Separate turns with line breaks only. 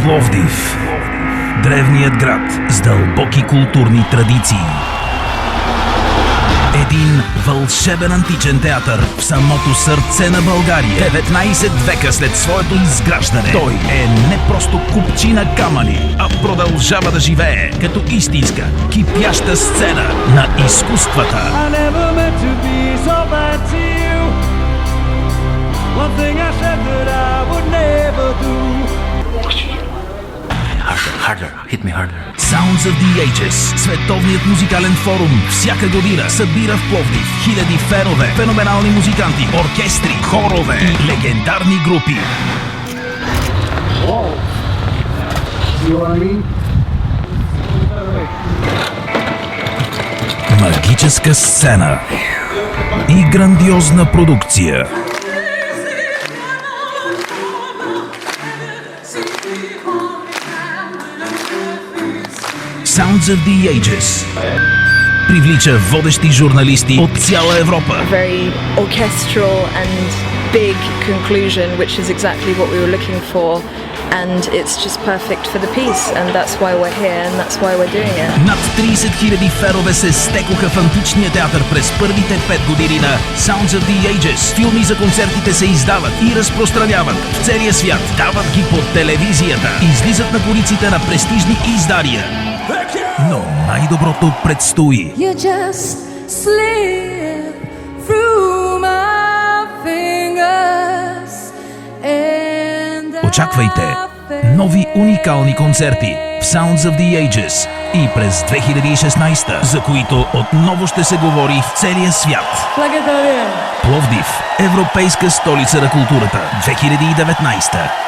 Пловдив. Древният град с дълбоки културни традиции. Един вълшебен античен театър в самото сърце на България. 19 века след своето изграждане. Той е не просто купчина камъни, а продължава да живее като истинска, кипяща сцена на изкуствата.
Harder. Hit me harder.
Sounds of the Ages, световният музикален форум, всяка година събира в Пловдив хиляди фенове, феноменални музиканти, оркестри, хорове и легендарни групи. Магическа сцена и грандиозна продукция. Sounds of the Ages привлича водещи журналисти от цяла Европа.
Very orchestral and big conclusion, which is exactly what we were looking for, and it's just perfect for the piece, and that's why we're here and that's why we're doing it.
Над 30 000 фенове се стекоха в античния театър през първите 5 години на Sounds of the Ages. Филми за концертите се издават и разпространяват в целия свят. Дават ги по телевизията. Излизат на кориците на престижни издания. Но най-доброто предстои.
You just slip through my fingers and
Очаквайте нови уникални концерти в Sounds of the Ages и през 2016, за които отново ще се говори в целия свят. Пловдив, европейска столица на културата 2019.